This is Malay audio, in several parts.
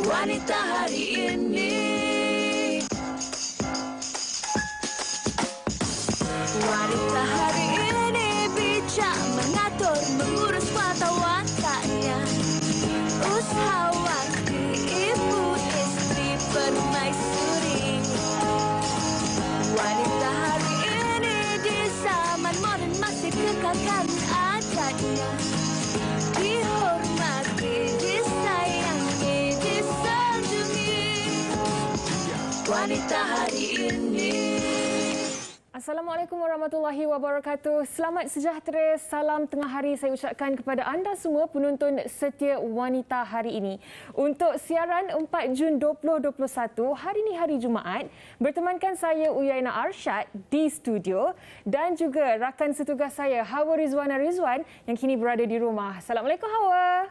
Wanita hari ini. Wanita hari ini bijak mengatur, mengurus watak-wataknya. Usahawati, ibu, istri, permaisuri. Wanita hari ini di zaman modern masih kekalkan adatnya. Dihormati, disayangi, disanjungi. Wanita hari ini. Assalamualaikum warahmatullahi wabarakatuh. Selamat sejahtera, salam tengah hari saya ucapkan kepada anda semua penonton setia Wanita hari ini. Untuk siaran 4 Jun 2021, hari ini hari Jumaat, bertemankan saya Uyaina Arsyad di studio dan juga rakan setugas saya Hawa Rizwana Rizwan yang kini berada di rumah. Assalamualaikum Hawa.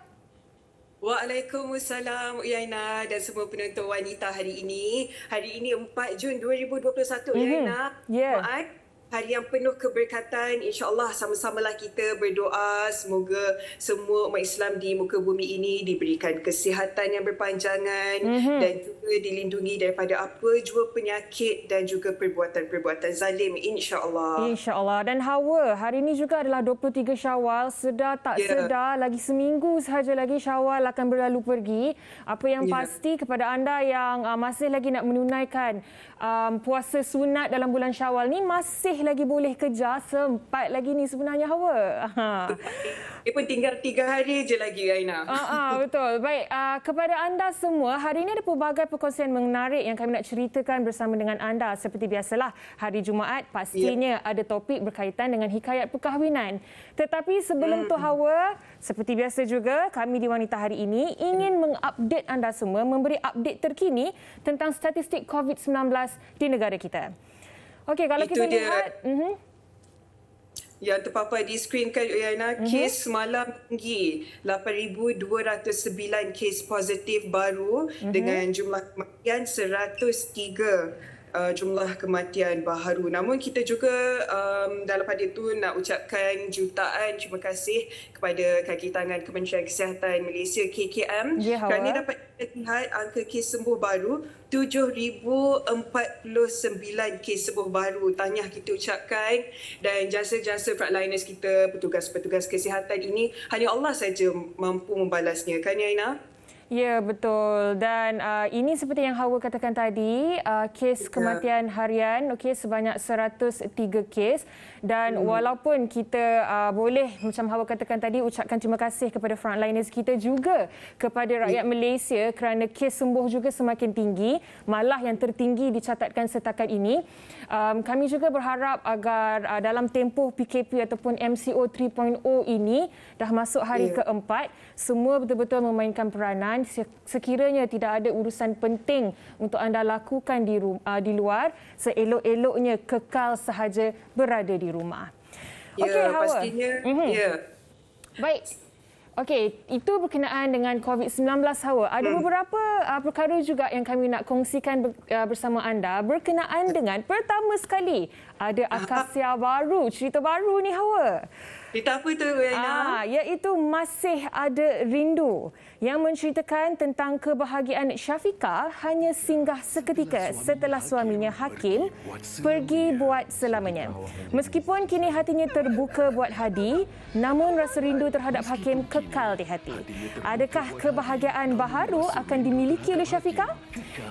Waalaikumsalam Uyaina dan semua penonton Wanita hari ini. Hari ini 4 Jun 2021 Uyaina. Jumaat. Hari yang penuh keberkatan. InsyaAllah sama-samalah kita berdoa semoga semua umat Islam di muka bumi ini diberikan kesihatan yang berpanjangan dan juga dilindungi daripada apa jua penyakit dan juga perbuatan-perbuatan zalim. InsyaAllah. InsyaAllah. Dan Hawa, hari ini juga adalah 23 Syawal. Sedar tak sedar, lagi seminggu sahaja lagi Syawal akan berlalu pergi. Apa yang pasti kepada anda yang masih lagi nak menunaikan puasa sunat dalam bulan Syawal ni, masih lagi boleh kejar, sempat lagi ni sebenarnya Hawa. Dia pun tinggal 3 hari je lagi Aina. Betul. Baik, kepada anda semua, hari ini ada pelbagai perkongsian menarik yang kami nak ceritakan bersama dengan anda. Seperti biasalah, hari Jumaat pastinya ada topik berkaitan dengan hikayat perkahwinan. Tetapi sebelum tu Hawa, seperti biasa juga kami di Wanita hari ini ingin mengupdate anda semua, memberi update terkini tentang statistik COVID-19 di negara kita. Okey, kalau itu kita dia, lihat yang terpapar di skrin kan Uyaina, kes semalam tinggi 8,209 kes positif baru dengan jumlah kematian 103 jumlah kematian baharu. Namun kita juga dalam pada itu nak ucapkan jutaan terima kasih kepada kaki tangan Kementerian Kesihatan Malaysia KKM kerana dapat lihat angka kes sembuh baru 7,049 kes sembuh baru. Tahniah kita ucapkan, dan jasa-jasa frontliners kita, petugas-petugas kesihatan ini hanya Allah saja mampu membalasnya. Kan Aina? Ya, betul. Dan ini seperti yang Hawa katakan tadi, kes kematian harian sebanyak 103 kes. Dan walaupun kita boleh, macam Hawa katakan tadi, ucapkan terima kasih kepada frontliners kita, juga kepada rakyat Malaysia kerana kes sembuh juga semakin tinggi, malah yang tertinggi dicatatkan setakat ini. Kami juga berharap agar dalam tempoh PKP ataupun MCO 3.0 ini, dah masuk hari keempat, semua betul-betul memainkan peranan. Sekiranya tidak ada urusan penting untuk anda lakukan di luar, seelok-eloknya kekal sahaja berada di rumah. Ya, Okey, Hawa. pastinya. Baik. Okey, itu berkenaan dengan COVID-19 Hawa. Ada beberapa perkara juga yang kami nak kongsikan bersama anda berkenaan dengan, pertama sekali, ada Akasia baru, cerita baru ni Hawa. Cerita apa tu Uyaina? Iaitu Masih Ada Rindu, yang menceritakan tentang kebahagiaan Syafiqah hanya singgah seketika setelah suaminya Hakim pergi buat selamanya. Meskipun kini hatinya terbuka buat Hadi, namun rasa rindu terhadap Hakim kekal di hati. Adakah kebahagiaan baharu akan dimiliki oleh Syafiqah?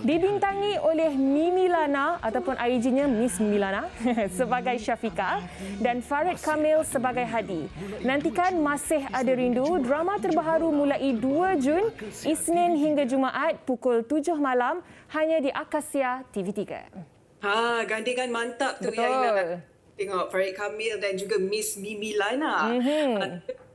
Dibintangi oleh Mimi Lana ataupun IG-nya Miss Mimi Lana sebagai Syafiqah dan Farid Kamil sebagai Hadi. Nantikan Masih Ada Rindu, drama terbaharu mulai 2 Jun, Isnin hingga Jumaat pukul 7 malam hanya di Akasia TV3. Gandingan mantap tu Uyaina. Tengok Farid Kamil dan juga Miss Mimi Lana.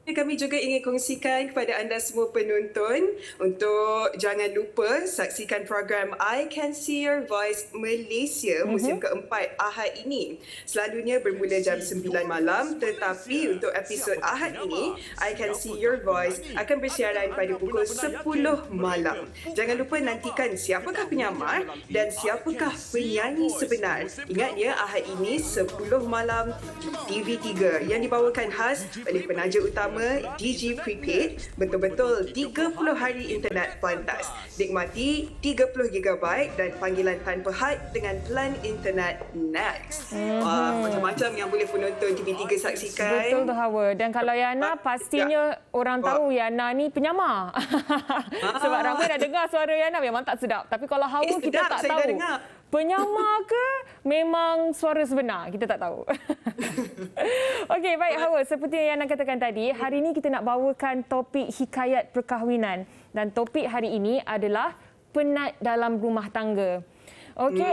Kami juga ingin kongsikan kepada anda semua penonton untuk jangan lupa saksikan program I Can See Your Voice Malaysia musim keempat Ahad ini. Selalunya bermula jam 9 malam, tetapi untuk episod Ahad ini, I Can See Your Voice akan bersiaran pada pukul 10 malam. Jangan lupa nantikan siapakah penyamar dan siapakah penyanyi sebenar. Ingat ya, Ahad ini 10 malam TV3 yang dibawakan khas oleh penaja utama bersama Digi Prepaid. Betul-betul 30 hari internet pantas. Nikmati 30 GB dan panggilan tanpa had dengan plan internet Next. Macam-macam yang boleh penonton TV3 saksikan. Betul tu Hawa. Dan kalau Yana, pastinya orang tahu Yana ni penyamar. Sebab ramai dah dengar suara Yana memang tak sedap. Tapi kalau Hawa kita sedap, tak saya tahu. dah dengar. Penyamar ke memang suara sebenar? Kita tak tahu. Okey, baik Hawa. Seperti yang Yana katakan tadi, hari ini kita nak bawakan topik hikayat perkahwinan. Dan topik hari ini adalah penat dalam rumah tangga. Okey,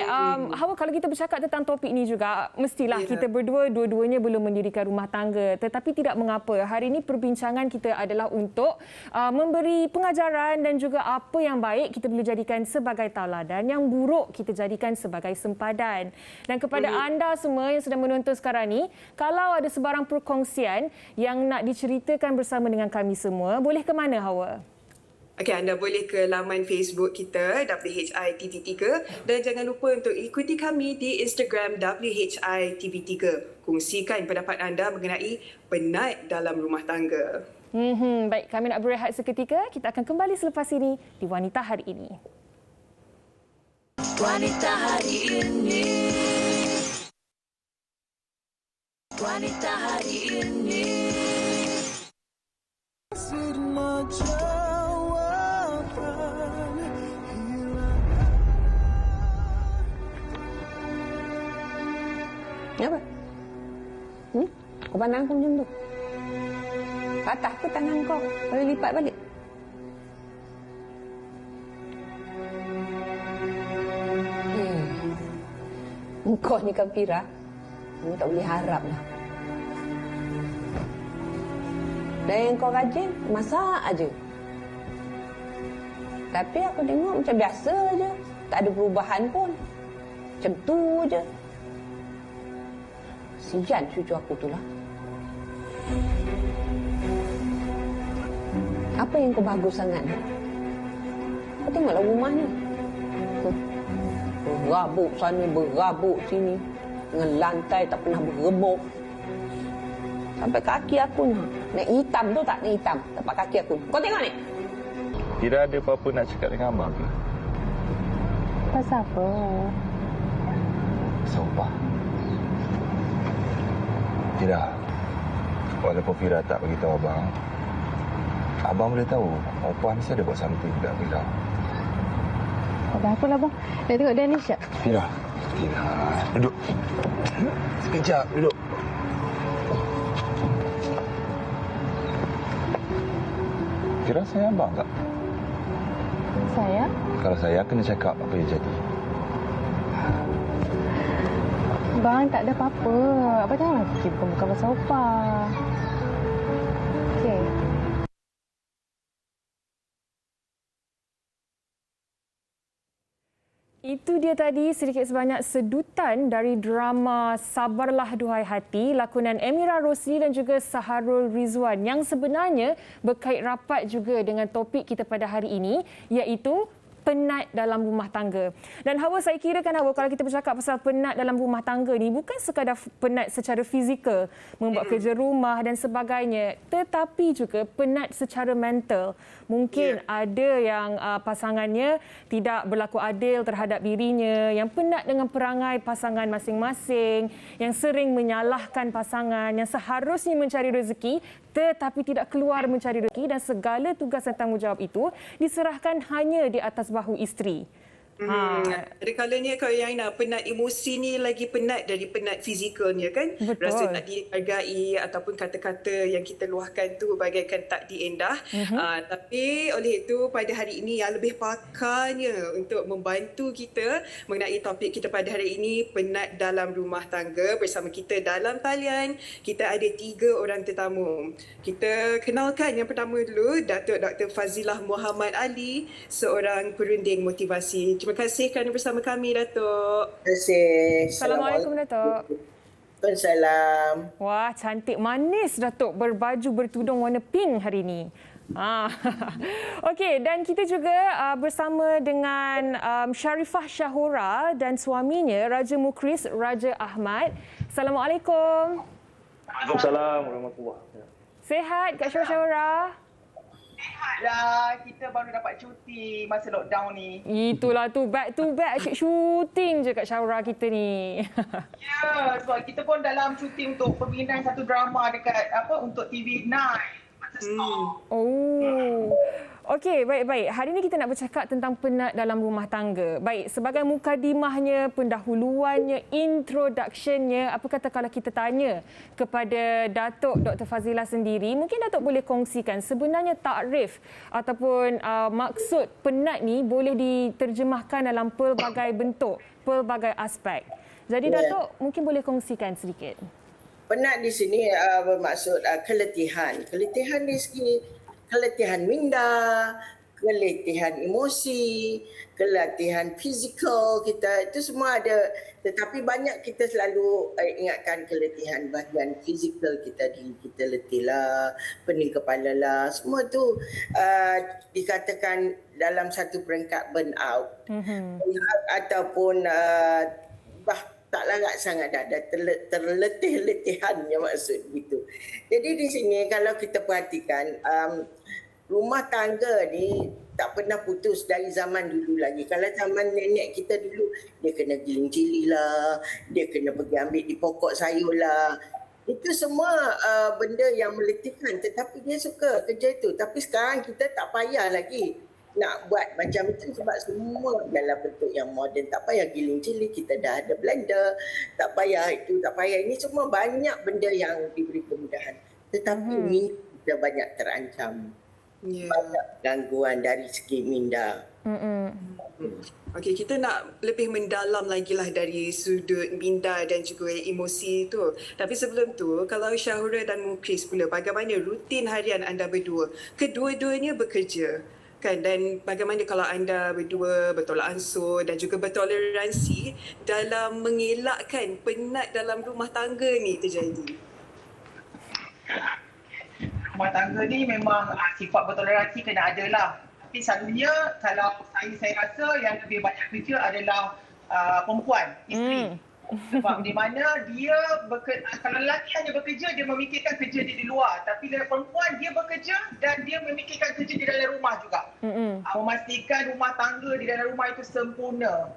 Hawa, kalau kita bercakap tentang topik ini juga, mestilah kita dua-duanya belum mendirikan rumah tangga. Tetapi tidak mengapa. Hari ini perbincangan kita adalah untuk memberi pengajaran dan juga apa yang baik kita boleh jadikan sebagai tauladan, yang buruk kita jadikan sebagai sempadan. Dan kepada anda semua yang sedang menonton sekarang ni, kalau ada sebarang perkongsian yang nak diceritakan bersama dengan kami semua, boleh ke mana Hawa? Okey, anda boleh ke laman Facebook kita WHI TV3 dan jangan lupa untuk ikuti kami di Instagram WHI TV3. Kongsikan pendapat anda mengenai penat dalam rumah tangga. Baik, kami nak berehat seketika. Kita akan kembali selepas ini di Wanita Hari Ini. Wanita Hari Ini. Wanita Hari Ini. Apa? Kau pandang aku macam tu. Patah ke tangan kau? Boleh lipat balik. Engkau ni Kafira, kamu tak boleh harap lah. Dan yang kau rajin, masak aja. Tapi aku tengok macam biasa aja. Tak ada perubahan pun. Macam tu je. Sian cucu aku tu lah. Apa yang kau bagus sangat? Kau tengoklah rumah ni. Berabuk sana, berabuk sini. Dengan lantai tak pernah beremuk. Sampai kaki aku ni. Nak hitam tu tak? Nak hitam. Tempat kaki aku. Kau tengok ni. Tidak ada apa-apa nak cakap dengan abang ke? Pasal apa? Sumpah. Tidak. Walaupun Fira tak beritahu abang, abang boleh tahu Opah mesti ada buat something dengan Fira. Ada apa lah bang? Nak tengok Danish tak? Fira. Fira. Duduk. Sekejap. Duduk. Fira, saya abang tak? Saya? Kalau saya kena cakap apa yang jadi. Bang, tak ada apa-apa. Abang janganlah fikir bukan pasal Opah. Okey. Itu dia tadi sedikit sebanyak sedutan dari drama Sabarlah Duhai Hati lakonan Emira Rosli dan juga Saharul Rizwan yang sebenarnya berkait rapat juga dengan topik kita pada hari ini, iaitu penat dalam rumah tangga. Dan Hawa, saya kira kan Hawa, kalau kita bercakap pasal penat dalam rumah tangga ni, bukan sekadar penat secara fizikal, membuat kerja rumah dan sebagainya, tetapi juga penat secara mental. Mungkin ada yang pasangannya tidak berlaku adil terhadap dirinya, yang penat dengan perangai pasangan masing-masing, yang sering menyalahkan pasangan, yang seharusnya mencari rezeki tetapi tidak keluar mencari rezeki, dan segala tugas dan tanggungjawab itu diserahkan hanya di atas bahu isteri. Ada kalanya kalau yang nak penat emosi ni lagi penat dari penat fizikalnya kan. Betul. Rasa tak dihargai ataupun kata-kata yang kita luahkan tu bagaikan tak diendah. Tapi oleh itu pada hari ini yang lebih pakarnya untuk membantu kita mengenai topik kita pada hari ini, penat dalam rumah tangga, bersama kita dalam talian kita ada 3 orang tetamu. Kita kenalkan yang pertama dulu, Datuk Dr. Fazilah Muhammad Ali, seorang perunding motivasi. Terima kasih kerana bersama kami, Datuk. Terima kasih. Assalamualaikum, Datuk. Waalaikumsalam. Wah, cantik manis Datuk berbaju bertudung warna pink hari ini. Okey, dan kita juga bersama dengan Sharifah Syahura dan suaminya Raja Mukris Raja Ahmad. Assalamualaikum. Waalaikumsalam warahmatullahi wabarakatuh. Sehat Kak Syaura? Sihatlah, kita baru dapat cuti masa lockdown ni. Itulah tu, back to back asyik shooting je Kak Syaura kita ni. Ya, sebab kita pun dalam cuti untuk pembinaan satu drama dekat untuk TV9. Oh. Okey, baik-baik. Hari ini kita nak bercakap tentang penat dalam rumah tangga. Baik, sebagai mukadimahnya, pendahuluannya, introductionnya, apa kata kalau kita tanya kepada Datuk Dr. Fazila sendiri, mungkin Datuk boleh kongsikan sebenarnya takrif ataupun maksud penat ni boleh diterjemahkan dalam pelbagai bentuk, pelbagai aspek. Jadi Datuk mungkin boleh kongsikan sedikit. Penat di sini bermaksud keletihan. Keletihan di segi keletihan minda, keletihan emosi, keletihan fizikal kita, itu semua ada. Tetapi banyak kita selalu ingatkan keletihan bahagian fizikal kita, diri kita letih lah, pening kepala lah, semua tu dikatakan dalam satu peringkat burnout. Ataupun tak larat sangat dah terletih-letihannya maksud gitu. Jadi di sini kalau kita perhatikan rumah tangga ni tak pernah putus dari zaman dulu lagi. Kalau zaman nenek kita dulu, dia kena giling cili lah, dia kena pergi ambil di pokok sayur lah. Itu semua benda yang meletihkan, tetapi dia suka kerja itu. Tapi sekarang kita tak payah lagi nak buat macam itu sebab semua dalam bentuk yang moden. Tak payah giling cili, kita dah ada blender. Tak payah itu, tak payah ini. Semua banyak benda yang diberi kemudahan. Tetapi minda kita banyak terancam. Banyak gangguan dari segi minda. Okey, kita nak lebih mendalam lagi lah dari sudut minda dan juga emosi tu. Tapi sebelum tu, kalau Syaura dan Mukris pula, bagaimana rutin harian anda berdua? Kedua-duanya bekerja. Kan, dan bagaimana kalau anda berdua bertolak ansur dan juga bertoleransi dalam mengelakkan penat dalam rumah tangga ni terjadi? Rumah tangga ni memang sifat bertoleransi kena ada lah. Tapi selalunya kalau saya rasa yang lebih banyak kerja adalah perempuan, isteri. Sebab di mana dia kalau lelaki hanya bekerja, dia memikirkan kerja dia di luar. Tapi perempuan dia bekerja dan dia memikirkan kerja di dalam rumah juga. Memastikan rumah tangga di dalam rumah itu sempurna.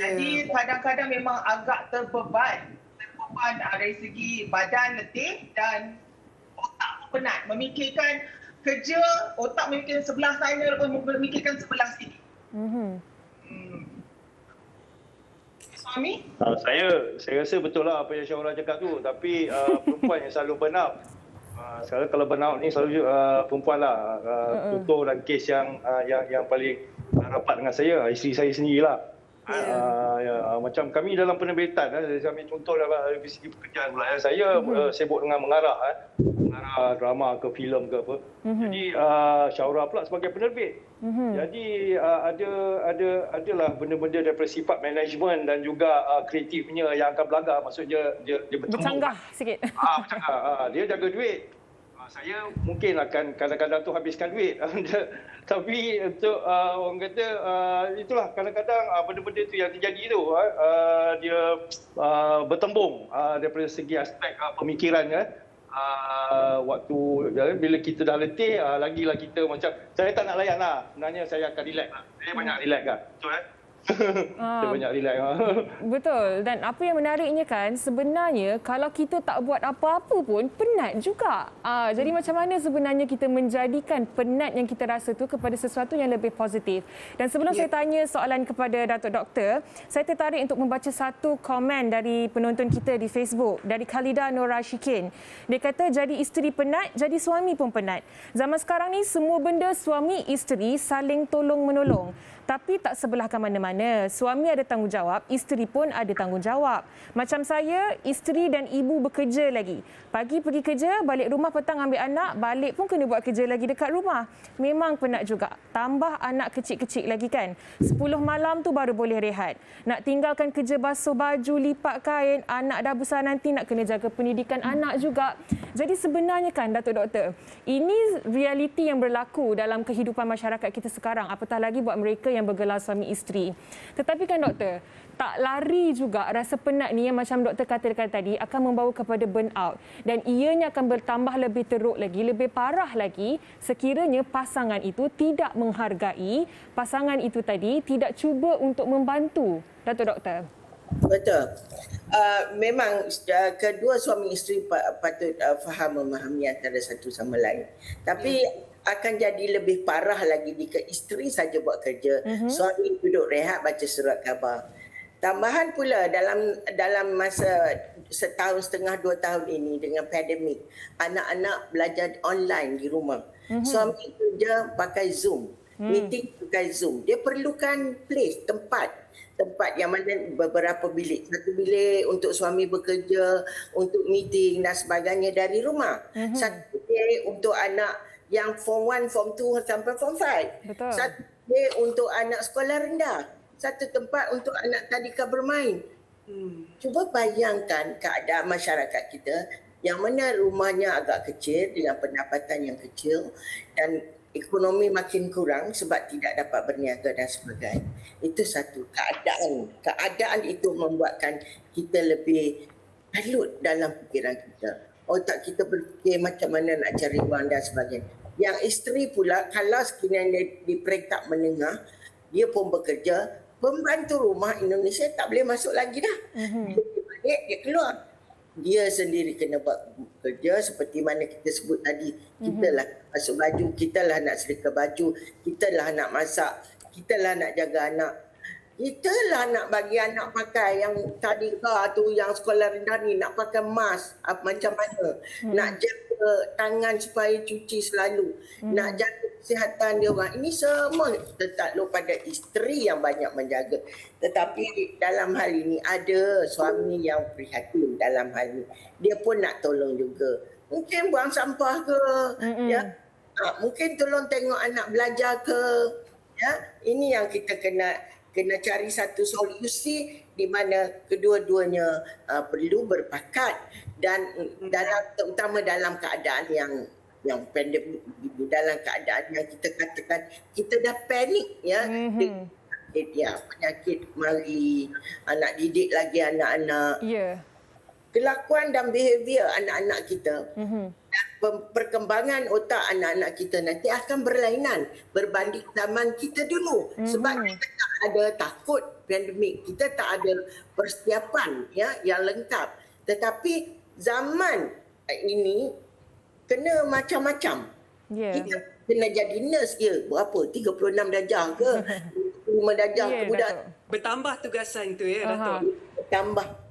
Jadi kadang-kadang memang agak terbeban dari segi badan letih dan otak penat. Memikirkan kerja, otak memikirkan sebelah sana, memikirkan sebelah sini. Suami? Saya rasa betul lah apa yang Syaura cakap tu. Tapi perempuan yang selalu burnout. Sekarang kalau burnout ni selalu perempuan lah. Contoh dan kes yang paling rapat dengan saya, isteri saya sendirilah. Macam kami dalam penerbitan, saya ambil contoh dalam segi pekerjaan pula. Saya sibuk dengan mengarah drama ke filem ke apa. Jadi Syaura pula sebagai penerbit. Jadi adalah benda-benda daripada sifat management dan juga kreatifnya yang akan berlagak. Maksudnya dia bertemu. Bercanggah sikit. Bercanggah. Dia jaga duit. Saya mungkin akan kadang-kadang tu habiskan duit. Tapi untuk orang kata itulah kadang-kadang benda-benda tu yang terjadi tu dia bertembung daripada segi aspek pemikirannya. Waktu bila kita dah letih, lagilah kita macam saya tak nak layan lah. Sebenarnya saya akan relax lah. Saya banyak relax kan. Betul Saya banyak relax. Betul. Dan apa yang menariknya kan, sebenarnya kalau kita tak buat apa-apa pun penat juga. Jadi macam mana sebenarnya kita menjadikan penat yang kita rasa tu kepada sesuatu yang lebih positif. Dan sebelum saya tanya soalan kepada Datuk Doktor, saya tertarik untuk membaca satu komen dari penonton kita di Facebook, dari Khalida Nora Shikin. Dia kata, jadi isteri penat, jadi suami pun penat. Zaman sekarang ni semua benda suami isteri saling tolong-menolong. Tapi tak sebelahkan mana-mana. Suami ada tanggungjawab, isteri pun ada tanggungjawab. Macam saya, isteri dan ibu bekerja lagi. Pagi pergi kerja, balik rumah petang ambil anak, balik pun kena buat kerja lagi dekat rumah. Memang penat juga. Tambah anak kecil-kecil lagi kan. 10 malam tu baru boleh rehat. Nak tinggalkan kerja basuh baju, lipat kain, anak dah besar nanti nak kena jaga pendidikan anak juga. Jadi sebenarnya kan Datuk Doktor, ini realiti yang berlaku dalam kehidupan masyarakat kita sekarang. Apatah lagi buat mereka yang bergelar suami isteri. Tetapi kan doktor, tak lari juga rasa penat ni yang macam doktor katakan tadi akan membawa kepada burnout dan ianya akan bertambah lebih teruk lagi, lebih parah lagi sekiranya pasangan itu tidak menghargai, pasangan itu tadi tidak cuba untuk membantu. Doktor. Betul. Memang kedua suami isteri patut faham memahami antara satu sama lain. Tapi akan jadi lebih parah lagi jika isteri saja buat kerja, suami duduk rehat baca surat khabar. Tambahan pula dalam masa setahun setengah 2 tahun ini dengan pandemik, anak-anak belajar online di rumah. Suami kerja pakai Zoom, meeting pakai Zoom. Dia perlukan place, tempat yang mana beberapa bilik. Satu bilik untuk suami bekerja, untuk meeting dan sebagainya dari rumah. Satu bilik untuk anak yang Form 1, Form 2 sampai Form 5. Betul. Satu bilik untuk anak sekolah rendah. Satu tempat untuk anak tadika bermain. Cuba bayangkan keadaan masyarakat kita yang mana rumahnya agak kecil dengan pendapatan yang kecil dan ekonomi makin kurang sebab tidak dapat berniaga dan sebagainya. Itu satu keadaan. Keadaan itu membuatkan kita lebih kalut dalam fikiran kita. Otak kita berfikir macam mana nak cari wang dan sebagainya. Yang isteri pula kalau sekiranya di peringkat menengah, dia pun bekerja, pembantu rumah Indonesia tak boleh masuk lagi dah. Dia balik, dia keluar. Dia sendiri kena buat kerja seperti mana kita sebut tadi. Kita lah masuk baju, kita lah nak sedekah baju, kita lah nak masak, kita lah nak jaga anak. Kita lah nak bagi anak pakai yang tadika tu, yang sekolah rendah ni nak pakai mask macam mana. Nak jaga tangan supaya cuci selalu. Nak jaga kesihatan dia orang. Ini semua tertakluk pada isteri yang banyak menjaga. Tetapi dalam hal ini ada suami yang prihatin dalam hal ini. Dia pun nak tolong juga. Mungkin buang sampah ke, ya. Mungkin tolong tengok anak belajar ke, ya. Ini yang kita kena cari satu solusi di mana kedua-duanya perlu berpakat dan terutama dalam keadaan yang pandemik, dalam keadaan yang kita katakan kita dah panik, ya. Penyakit mari, anak didik lagi anak-anak. Kelakuan dan behavior anak-anak kita, perkembangan otak anak-anak kita nanti akan berlainan berbanding zaman kita dulu. Sebab kita tak ada takut pandemik, kita tak ada persiapan, ya, yang lengkap. Tetapi zaman ini kena macam-macam. Kita kena jadi nurse je. Berapa? 36 darjah ke? 5 darjah ke budak? Bertambah tugasan tu, ya, Datuk? Bertambah.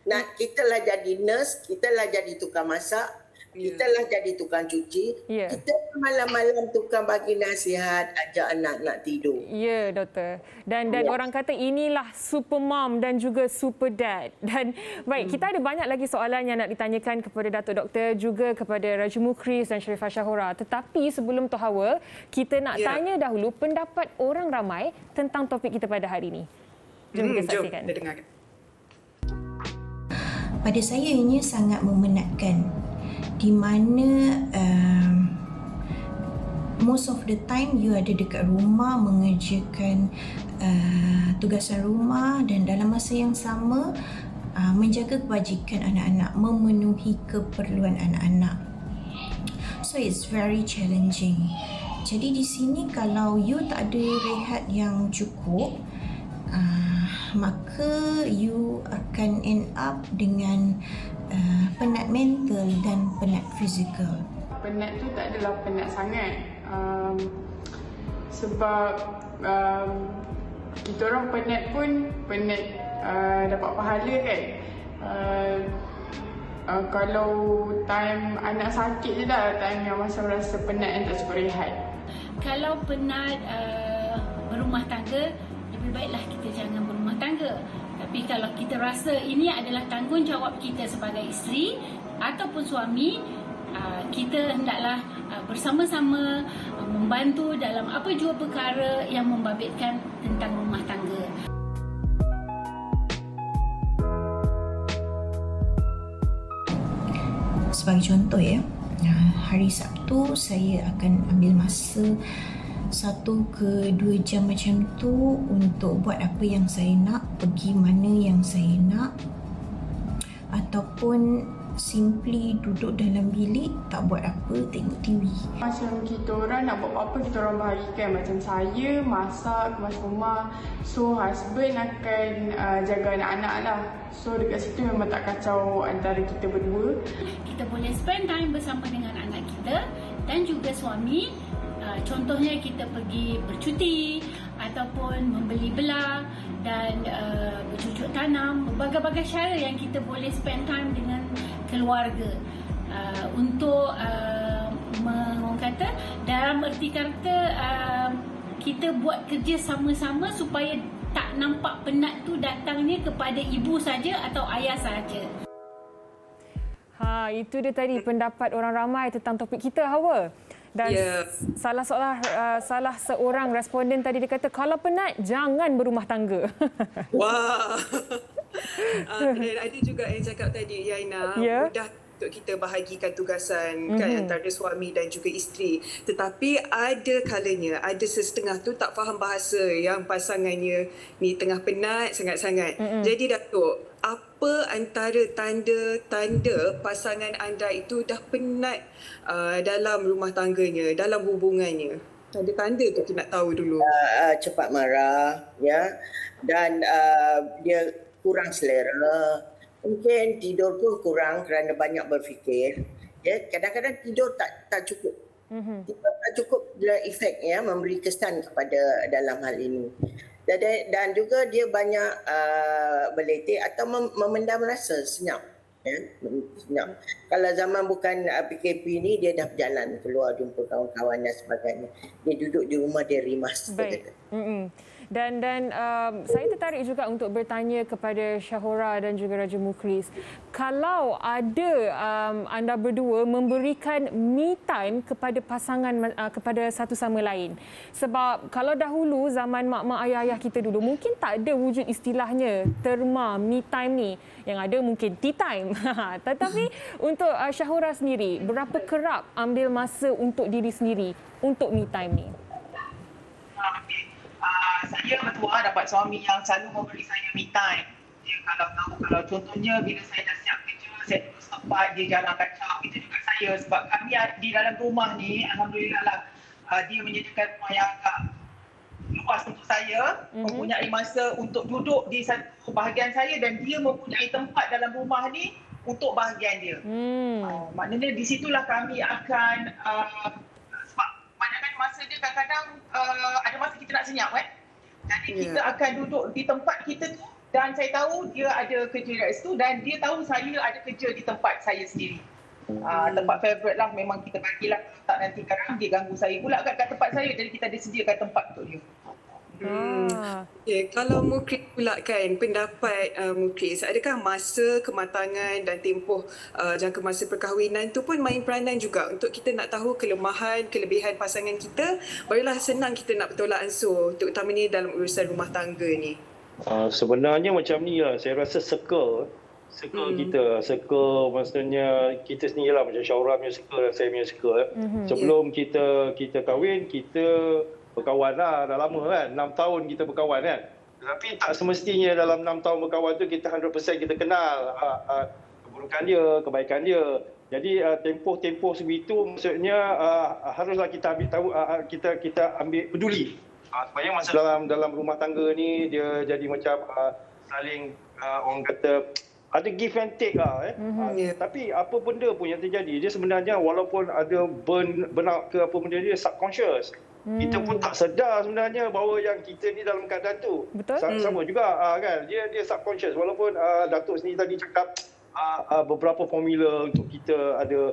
Nah, kita lah jadi nurse, kita lah jadi tukang masak, kita lah jadi tukang cuci, kita malam-malam tukang bagi nasihat, ajak anak nak tidur. Ya, doktor. Dan orang kata inilah super mom dan juga super dad. Dan baik, kita ada banyak lagi soalan yang nak ditanyakan kepada Datuk Doktor, juga kepada Raja Mukhris dan Sharifah Shahura. Tetapi sebelum tu Hawa, kita nak tanya dahulu pendapat orang ramai tentang topik kita pada hari ini. Jom kita saksikan. Jom kita dengarkan. Pada saya ianya sangat memenatkan di mana most of the time you ada dekat rumah mengerjakan tugasan rumah dan dalam masa yang sama menjaga kebajikan anak-anak, memenuhi keperluan anak-anak. So it's very challenging. Jadi di sini kalau you tak ada rehat yang cukup, maka you akan end up dengan penat mental dan penat fizikal. Penat tu tak adalah penat sangat, sebab kita orang penat pun penat dapat pahala kan. Kalau time anak sakit je dah time yang masa rasa penat dan tak cukup rehat. Kalau penat berumah tangga, lebih baiklah kita jangan berumah tangga. Tapi kalau kita rasa ini adalah tanggungjawab kita sebagai isteri ataupun suami, kita hendaklah bersama-sama membantu dalam apa jua perkara yang membabitkan tentang rumah tangga. Sebagai contoh, ya, hari Sabtu saya akan ambil masa 1 ke 2 jam macam tu untuk buat apa yang saya nak, pergi mana yang saya nak, ataupun simply duduk dalam bilik tak buat apa, tengok TV. Macam kita orang nak buat apa-apa, kita orang bahagikan. Macam saya masak, kemas rumah, so husband akan jaga anak-anak lah. So dekat situ memang tak kacau antara kita berdua. Kita boleh spend time bersama dengan anak kita dan juga suami. Contohnya kita pergi bercuti ataupun membeli belah dan bercucuk tanam, berbagai-bagai cara yang kita boleh spend time dengan keluarga untuk orang kata dalam erti kata kita buat kerja sama-sama supaya tak nampak penat tu datangnya kepada ibu saja atau ayah saja. Itu dia tadi pendapat orang ramai tentang topik kita, Hawa. Dan salah seorang responden tadi dia kata kalau penat jangan berumah tangga. Wah. Dan ada juga yang cakap tadi, Yaina, mudah untuk kita bahagikan tugasan kan antara suami dan juga isteri. Tetapi ada kalanya ada sesetengah tu tak faham bahasa yang pasangannya ni tengah penat sangat-sangat. Jadi Datuk, apa antara tanda-tanda pasangan anda itu dah penat dalam rumah tangganya, dalam hubungannya? Tanda-tanda tu kita nak tahu dulu. Cepat marah, ya, dan dia kurang selera. Mungkin tidur pun kurang kerana banyak berfikir. Ya, kadang-kadang tidur tak cukup. Tidur tak cukup, dia efek ya, memberi kesan kepada dalam hal ini. Dan juga dia banyak berletih atau memendam rasa senyap. Ya, senyap. Kalau zaman bukan PKP ni, dia dah berjalan keluar jumpa kawan-kawan dan sebagainya. Dia duduk di rumah, dia rimas. Baik. Dan saya tertarik juga untuk bertanya kepada Syahora dan juga Raja Mukhlis. Kalau ada anda berdua memberikan me time kepada pasangan, kepada satu sama lain. Sebab kalau dahulu zaman mak-mak ayah-ayah kita dulu mungkin tak ada wujud istilahnya terma me time ni. Yang ada mungkin tea time. Tetapi untuk Syahora sendiri, berapa kerap ambil masa untuk diri sendiri untuk me time ni? Saya betul dapat suami yang selalu memberi saya me time. Dia kalau contohnya bila saya dah siap kerja, saya duduk setempat, dia jalan kacau, itu juga saya. Sebab kami di dalam rumah ni, Alhamdulillah lah, dia menyediakan rumah yang agak luas untuk saya, mempunyai masa untuk duduk di satu bahagian saya dan dia mempunyai tempat dalam rumah ni untuk bahagian dia. Maknanya di situlah kami akan, sebab banyakkan masa dia kadang-kadang ada masa kita nak senyap kan. Jadi kita akan duduk di tempat kita tu dan saya tahu dia ada kerja dari situ dan dia tahu saya ada kerja di tempat saya sendiri. Tempat favourite lah memang kita bagilah, tak nanti kadang dia ganggu saya pula kat tempat saya, jadi kita ada sediakan tempat untuk dia. Okay, kalau Mukhlis pula kan, pendapat Mukhlis, adakah masa kematangan dan tempoh jangka masa perkahwinan tu pun main peranan juga untuk kita nak tahu kelemahan, kelebihan pasangan kita, barulah senang kita nak bertolak ansur, terutamanya dalam urusan rumah tangga ni? Sebenarnya macam ni lah, saya rasa circle kita, circle maksudnya kita sendiri lah, macam Syahora punya circle dan saya punya circle. Sebelum kita kahwin, kita berkawan lah, dah lama kan, 6 tahun kita berkawan kan. Tetapi tak semestinya dalam 6 tahun berkawan tu kita 100% kita kenal keburukan dia, kebaikan dia. Jadi tempoh-tempoh segitu maksudnya haruslah kita ambil tahu, kita ambil peduli. Supaya masa dalam rumah tangga ni dia jadi macam saling orang kata ada give and take lah. Tapi apa benda pun yang terjadi, dia sebenarnya walaupun ada burnout ke apa benda, dia subconscious. Kita pun tak sedar sebenarnya bahawa yang kita ni dalam keadaan tu. Sama juga kan, dia subconscious. Walaupun Datuk sendiri tadi cakap beberapa formula untuk kita ada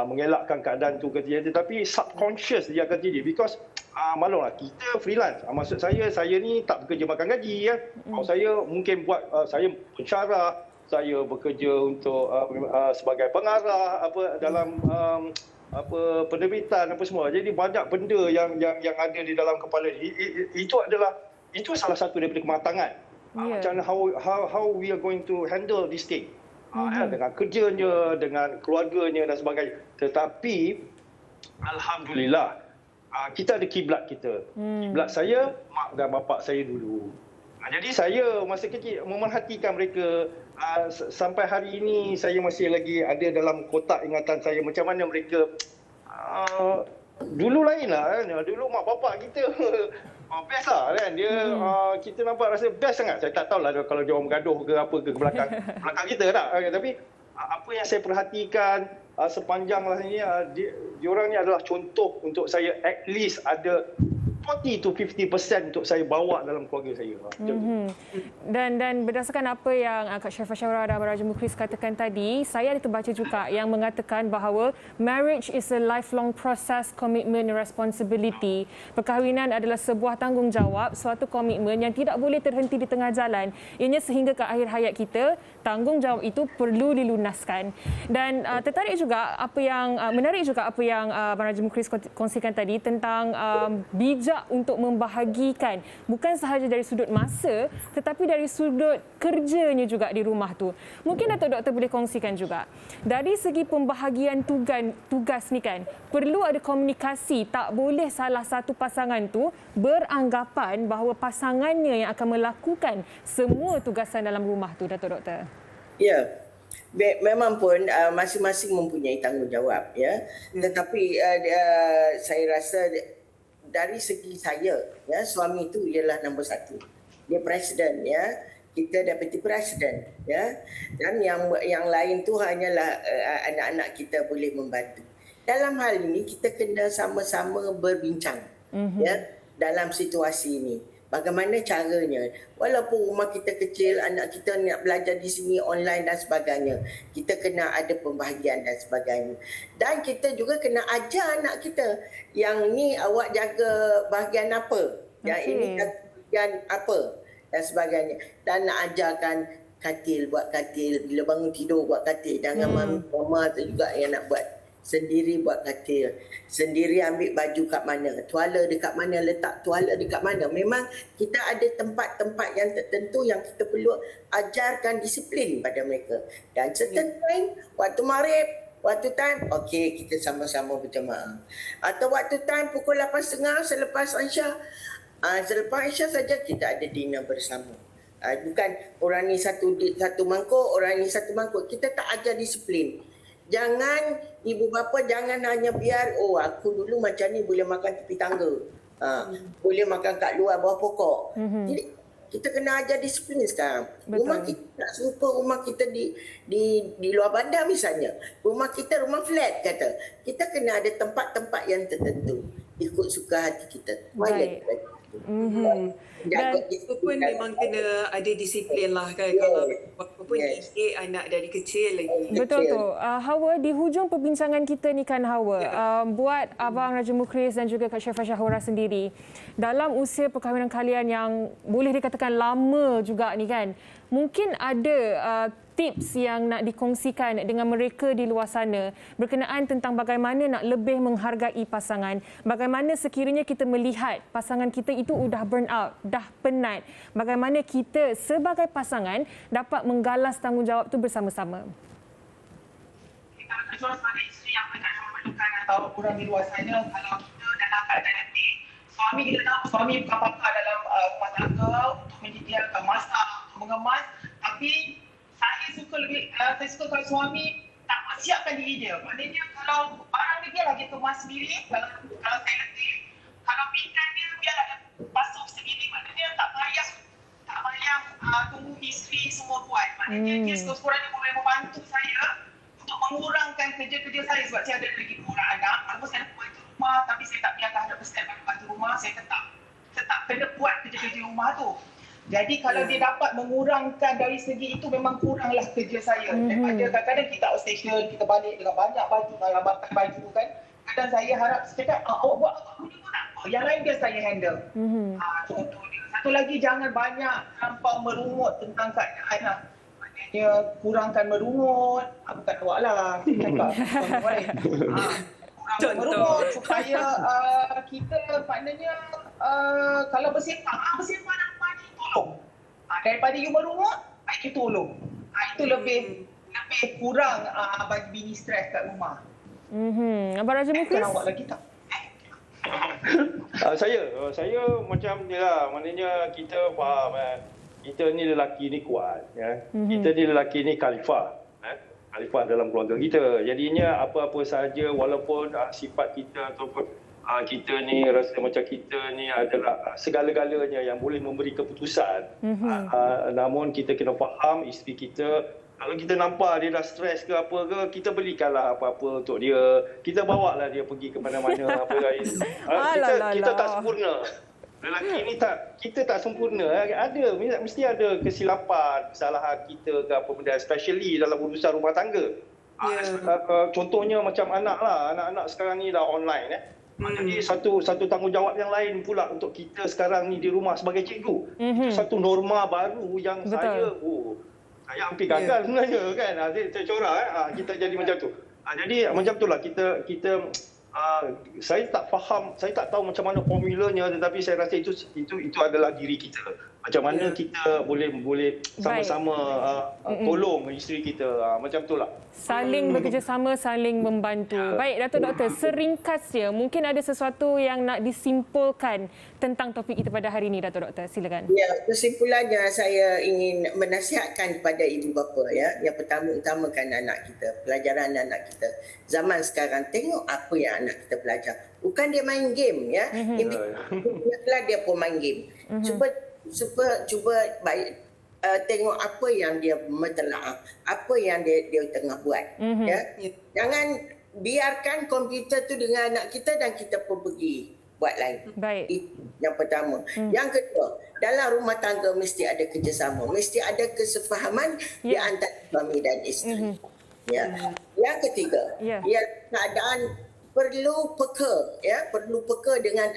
mengelakkan keadaan tu terjadi, tapi subconscious dia akan terjadi. Because maklumlah kita freelance. Maksud saya ni tak bekerja makan gaji kan. Kalau saya mungkin buat saya pensyarah, saya bekerja untuk sebagai pengarah dalam penerbitan apa semua. Jadi banyak benda yang ada di dalam kepala ni. Itu salah satu daripada kematangan. Macam how we are going to handle this thing. Dengan kerjanya, dengan keluarganya dan sebagainya. Tetapi alhamdulillah kita ada kiblat kita. Kiblat saya, mak dan bapak saya dulu. Jadi saya masa kecil memerhatikan mereka. Sampai hari ini saya masih lagi ada dalam kotak ingatan saya macam mana mereka dulu lain lah kan. Dulu mak bapak kita best lah kan. Dia kita nampak rasa best sangat. Saya tak tahulah kalau dia orang bergaduh ke apa ke belakang kita tak. Tapi apa yang saya perhatikan sepanjang lah ni, dia orang ni adalah contoh untuk saya, at least ada 40 to 50% untuk saya bawa dalam keluarga saya. Dan berdasarkan apa yang Kak Sharifah Shahura dan Abang Raja Mukhlis katakan tadi, saya ada terbaca juga yang mengatakan bahawa marriage is a lifelong process, commitment and responsibility. Perkahwinan adalah sebuah tanggungjawab, suatu komitmen yang tidak boleh terhenti di tengah jalan. Ianya sehingga ke akhir hayat kita, tanggungjawab itu perlu dilunaskan. Dan menarik juga apa yang Abang Raja Mukhlis kongsikan tadi tentang bijak untuk membahagikan bukan sahaja dari sudut masa tetapi dari sudut kerjanya juga di rumah tu. Mungkin Datuk Doktor boleh kongsikan juga dari segi pembahagian tugas ni kan, perlu ada komunikasi. Tak boleh salah satu pasangan tu beranggapan bahawa pasangannya yang akan melakukan semua tugasan dalam rumah tu, Datuk Doktor. Ya. Memang pun masing-masing mempunyai tanggungjawab, ya. Tetapi saya rasa dari segi saya, ya, suami itu ialah nombor satu. Dia presiden, ya. Kita deputy presiden, ya. Dan yang lain tu hanyalah anak-anak kita boleh membantu. Dalam hal ini kita kena sama-sama berbincang, ya, dalam situasi ini. Bagaimana caranya? Walaupun rumah kita kecil, anak kita nak belajar di sini online dan sebagainya, kita kena ada pembahagian dan sebagainya. Dan kita juga kena ajar anak kita, yang ni awak jaga bahagian apa, yang ini bahagian apa dan sebagainya. Dan nak ajarkan katil, buat katil. Bila bangun tidur buat katil. Jangan mama tu juga yang nak buat. Sendiri buat katil, sendiri ambil baju kat mana, tuala dekat mana, letak tuala dekat mana. Memang kita ada tempat-tempat yang tertentu yang kita perlu ajarkan disiplin pada mereka. Dan certain time, waktu maghrib, waktu time, okey, kita sama-sama berjemaah. Atau waktu time pukul 8.30 selepas Aisyah, selepas Aisyah saja kita ada dinner bersama. Bukan orang ni satu mangkuk, orang ni satu mangkuk. Kita tak ajar disiplin. Jangan ibu bapa jangan hanya biar aku dulu macam ni boleh makan tepi tangga. Boleh makan kat luar bawah pokok. Jadi kita kena ajar disiplin sekarang. Betul. Rumah kita tak serupa rumah kita di luar bandar misalnya. Rumah kita rumah flat kata. Kita kena ada tempat-tempat yang tertentu ikut suka hati kita. Baik. Dan itu pun memang kena ada disiplin lah kan. Kalau walaupun didik anak dari kecil lagi. Betul tu. Hawa, di hujung perbincangan kita ni kan Hawa, buat Abang Raja Mukhlis dan juga Kak Sharifah Shahura sendiri, dalam usia perkahwinan kalian yang boleh dikatakan lama juga ni kan, mungkin ada tips yang nak dikongsikan dengan mereka di luar sana berkenaan tentang bagaimana nak lebih menghargai pasangan, bagaimana sekiranya kita melihat pasangan kita itu sudah burn out, dah penat, bagaimana kita sebagai pasangan dapat menggalas tanggungjawab itu bersama-sama. Kalau sebagai isteri yang memerlukan atau orang di luar sana, kalau kita dalam keadaan letih, suami kita tahu suami bukan pakar dalam rumah tangga untuk menyediakan masak, untuk mengemas, tapi saya suka kalau suami tak persiapkan diri dia. Maknanya kalau barang dia lagi kemas sendiri, kalau saya letih, kalau pinggan dia biar ada basuh sendiri, maknanya tak payah tunggu isteri semua buat. Maknanya dia sekurang-kurangnya boleh membantu saya untuk mengurangkan kerja-kerja saya sebab saya ada lagi orang anak. Walaupun saya nak buat itu rumah, tapi saya tak biarkan 100% bantu rumah, saya tetap kena buat kerja-kerja rumah tu. Jadi kalau dia dapat mengurangkan dari segi itu, memang kuranglah kerja saya. Daripada kadang-kadang kita outstation, kita balik dengan banyak baju, lambatan baju kan. Kadang saya harap, saya cakap, awak buat apa punya pun tak apa. Yang lain biar saya handle. Contoh dia. Satu lagi, jangan banyak terlampau merungut tentang keadaan lah. Maknanya kurangkan merungut. Bukan awak lah. Saya cakap. Kurangkan merungut supaya kita maknanya kalau bersepah nak tolong. Daripada you merungut, you tolong. Itu lebih kurang bagi bini stres kat rumah. Abang Raja Mukhlis? Awak lagi tak? Saya macam ni lah, maknanya kita faham kita ni lelaki ni kuat ya. Kita ni lelaki ni khalifah. Khalifah dalam keluarga kita. Jadinya apa-apa sahaja walaupun sifat kita ataupun kita ni rasa macam kita ni adalah segala-galanya yang boleh memberi keputusan. Namun kita kena faham isteri kita. Kalau kita nampak dia dah stres ke apa ke, kita belikanlah apa-apa untuk dia. Kita bawalah dia pergi ke mana-mana. Kita tak sempurna. Lelaki ni kita tak sempurna. Mesti ada kesilapan, kesalahan kita ke apa benda. Especially dalam urusan rumah tangga. Contohnya macam anak-anak sekarang ni dah online. Jadi satu tanggungjawab yang lain pula untuk kita sekarang ni di rumah sebagai cikgu. Itu satu norma baru yang saya hampir gagal sebenarnya kan. Tercorak kita jadi macam tu. Jadi macam itulah kita saya tak faham, saya tak tahu macam mana formulanya, tetapi saya rasa itu adalah diri kita. Macam mana kita boleh sama-sama tolong isteri kita. Macam itulah. Saling bekerjasama, saling membantu. Baik, Datuk Doktor, seringkasnya mungkin ada sesuatu yang nak disimpulkan tentang topik kita pada hari ini, Datuk Doktor. Silakan. Ya, kesimpulannya saya ingin menasihatkan kepada ibu bapa ya. Yang pertama utamakan anak kita, pelajaran anak kita. Zaman sekarang tengok apa yang anak kita belajar. Bukan dia main game ya. Biarlah dia pun main game. Cuba baik tengok apa yang dia mentelaah, apa yang dia tengah buat. Ya. Jangan biarkan komputer tu dengan anak kita dan kita pun pergi buat lain. Baik. Yang pertama. Yang kedua, dalam rumah tangga mesti ada kerjasama, mesti ada kesefahaman di antara suami dan isteri. Ya. Yang ketiga, keadaan perlu peka, ya, perlu peka dengan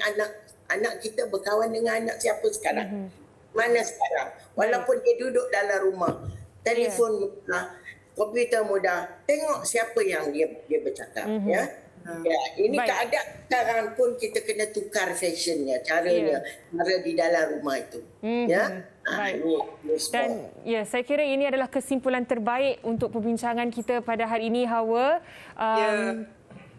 anak kita berkawan dengan anak siapa sekarang. Mana sekarang? Walaupun dia duduk dalam rumah, telefon mudah, komputer mudah, tengok siapa yang dia bercakap. Ya. Ini keadaan sekarang pun kita kena tukar fashionnya, caranya, cara di dalam rumah itu. Ya. Dan saya kira ini adalah kesimpulan terbaik untuk perbincangan kita pada hari ini, Hawa.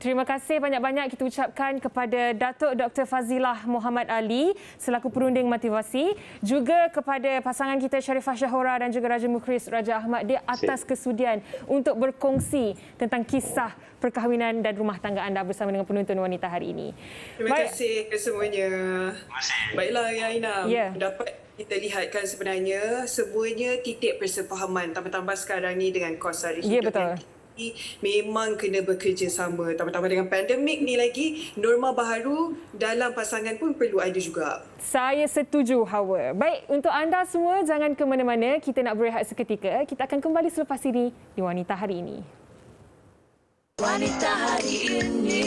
Terima kasih banyak-banyak kita ucapkan kepada Datuk Dr. Fazilah Muhammad Ali selaku perunding motivasi, juga kepada pasangan kita Sharifah Shahora dan juga Raja Mukhris Raja Ahmad di atas kesudian untuk berkongsi tentang kisah perkahwinan dan rumah tangga anda bersama dengan penonton wanita hari ini. Terima kasih kesemuanya. Baiklah ya Aina, dapat kita lihatkan sebenarnya semuanya titik persefahaman tambah-tambah sekarang ni dengan kos hari hidup. Betul. Memang kena bekerjasama, tambah-tambah dengan pandemik ni lagi, norma baharu dalam pasangan pun perlu ada juga. Saya setuju, Hawa. Baik, untuk anda semua jangan ke mana-mana, kita nak berehat seketika. Kita akan kembali selepas ini di Wanita Hari Ini. Wanita Hari Ini.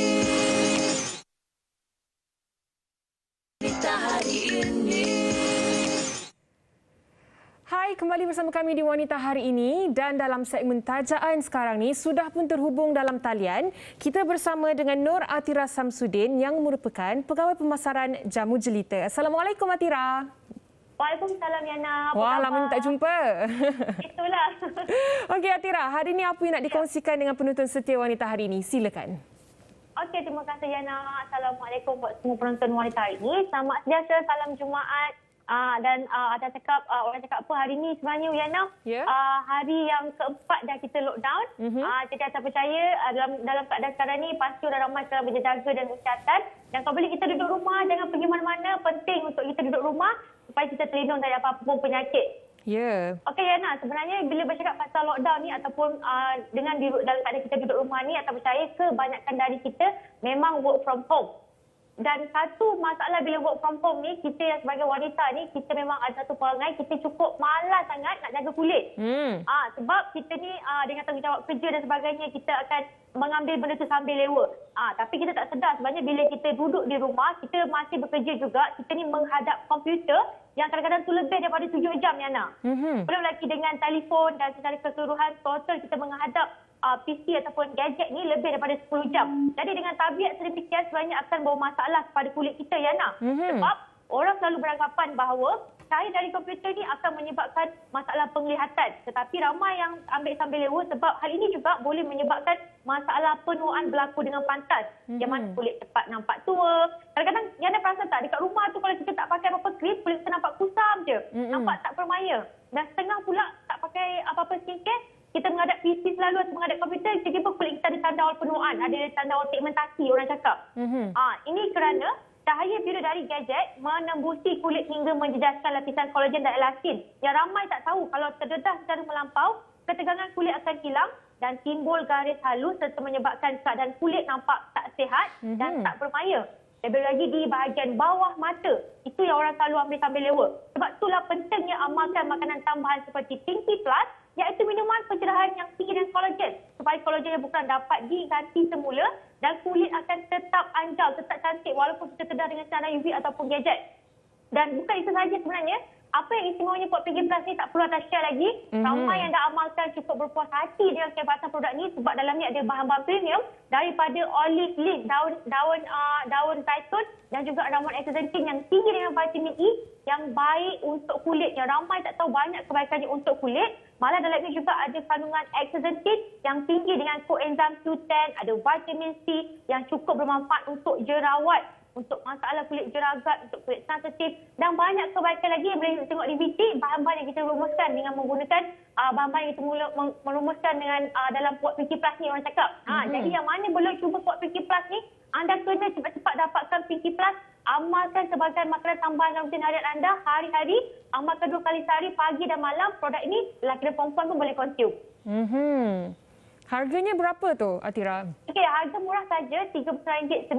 Wanita Hari Ini. Hai, kembali bersama kami di Wanita Hari Ini, dan dalam segmen tajaan sekarang ni sudah pun terhubung dalam talian kita bersama dengan Nur Atira Samsudin yang merupakan pegawai pemasaran jamu jelita. Assalamualaikum Atira. Waalaikumsalam Yana. Wah, lama tak jumpa. Itulah. Okey Atira, hari ini apa yang nak dikongsikan dengan penonton setia Wanita Hari Ini? Silakan. Okey, terima kasih Yana. Assalamualaikum buat semua penonton Wanita Hari Ini. Selamat sediasa, salam Jumaat. Dan ada cakap orang cakap apa hari ni sebenarnya Yana, hari yang keempat dah kita lockdown. Jadi saya percaya dalam keadaan sekarang ni pasti orang ramai sekarang berjaga dan bersiasat. Dan kalau boleh kita duduk rumah, jangan pergi mana-mana. Penting untuk kita duduk rumah supaya kita terlindung dari apa-apa pun penyakit. Okey Yana, sebenarnya bila bercakap pasal lockdown ni ataupun dengan dalam keadaan kita duduk rumah ni, saya percaya kebanyakan dari kita memang work from home. Dan satu masalah bila work from home ni, kita yang sebagai wanita ni, kita memang ada satu perangai, kita cukup malas sangat nak jaga kulit. Sebab kita ni dengan tanggungjawab kerja dan sebagainya, kita akan mengambil benda tu sambil lewa. Tapi kita tak sedar sebenarnya bila kita duduk di rumah, kita masih bekerja juga, kita ni menghadap komputer yang kadang-kadang tu lebih daripada 7 jam, Yana. Belum lagi dengan telefon dan secara keseluruhan, total kita menghadap PC ataupun gadget ni lebih daripada 10 jam. Jadi dengan tabiat sedemikian sebenarnya akan bawa masalah kepada kulit kita, Yana. Sebab orang selalu beranggapan bahawa cahaya dari komputer ni akan menyebabkan masalah penglihatan. Tetapi ramai yang ambil sambil lewa sebab hal ini juga boleh menyebabkan masalah penuaan berlaku dengan pantas. Yang mana kulit cepat nampak tua. Kadang-kadang Yana perasan tak, dekat rumah tu kalau kita tak pakai apa-apa krim, kulit kita nampak kusam je. Nampak tak bermaya. Dan setengah pula tak pakai apa-apa skincare, kita menghadap PC selalu atau menghadap komputer, tiba-tiba kulit kita ada tanda awal penuaan, ada tanda awal pigmentasi orang cakap. Ini kerana cahaya biru dari gadget menembusi kulit hingga menjejaskan lapisan kolagen dan elastin. Yang ramai tak tahu kalau terdedah secara melampau, ketegangan kulit akan hilang dan timbul garis halus serta menyebabkan keadaan kulit nampak tak sihat dan tak bermaya. Lebih lagi di bahagian bawah mata, itu yang orang selalu ambil sambil lewa. Sebab itulah pentingnya amalkan makanan tambahan seperti Pinky Plus, iaitu minuman pencerahan yang tinggi dengan kolagen, supaya kolagen yang bukan dapat diganti semula dan kulit akan tetap anjal, tetap cantik walaupun kita sedar dengan sinar UV ataupun gadget. Dan bukan itu sahaja sebenarnya, apa yang istimewanya Pot Pinky Plus ni tak perlu atas share lagi. Ramai yang dah amalkan cukup berpuas hati dengan kehebatan produk ni sebab dalam ni ada bahan-bahan premium daripada olive leaf, daun zaitun dan juga ramuan astaxanthin yang tinggi dengan vitamin E yang baik untuk kulit. Yang ramai tak tahu banyak kebaikannya untuk kulit. Malah dalam ini juga ada kandungan astaxanthin yang tinggi dengan coenzim Q10, ada vitamin C yang cukup bermanfaat untuk jerawat, untuk masalah kulit jeragat, untuk kulit sensitif dan banyak kebaikan lagi yang boleh tengok di VT. Bahan-bahan yang kita rumuskan dengan menggunakan bahan-bahan yang kita merumuskan dengan dalam Pot Pinky Plus ni orang cakap. Jadi yang mana belum cuba Pot Pinky Plus ni, anda kena cepat-cepat dapatkan Pinky Plus. Amalkan sebagai makanan tambahan dalam rutin harian anda hari-hari. Amalkan 2 kali sehari, pagi dan malam. Produk ini lelaki dan perempuan pun boleh konsum. Harganya berapa tu, Atira? Okey, harga murah saja RM39.90.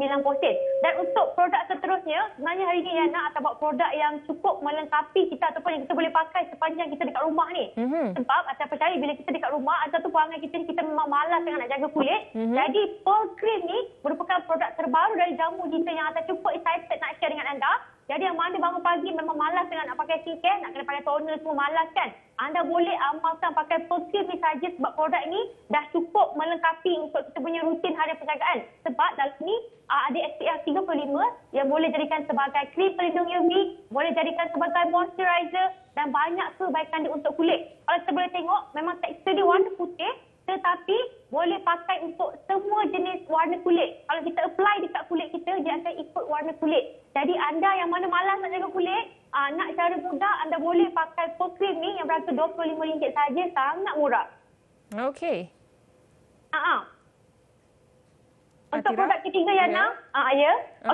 Dan untuk produk seterusnya, sebenarnya hari ini Yana akan buat produk yang cukup melengkapi kita ataupun yang kita boleh pakai sepanjang kita dekat rumah ni. Sebab anda percaya bila kita dekat rumah, ada satu perangai kita ni, kita memang malas dengan nak jaga kulit. Jadi Pearl Cream ni merupakan produk terbaru dari jamu kita yang akan cukup excited nak share dengan anda. Jadi yang mana bangun pagi memang malas dengan nak pakai skincare, nak kena pakai toner semua malas kan. Anda boleh amalkan pakai Pearl Cream ni saja sebab produk ini dah cukup melengkapi untuk kita punya rutin harian penjagaan. Sebab dalam ni ada SPF 35 yang boleh jadikan sebagai krim pelindung UV, boleh jadikan sebagai moisturizer dan banyak kebaikan dia untuk kulit. Kalau kita boleh tengok, memang tekstur dia warna putih tetapi boleh pakai untuk semua jenis warna kulit. Kalau kita apply dekat kulit kita, dia akan ikut warna kulit. Jadi anda yang mana malas nak jaga kulit, nak cara mudah, anda boleh pakai Pearl Cream ni yang berharga RM25 saja, sangat murah. Okey. Untuk produk ketiga Yana,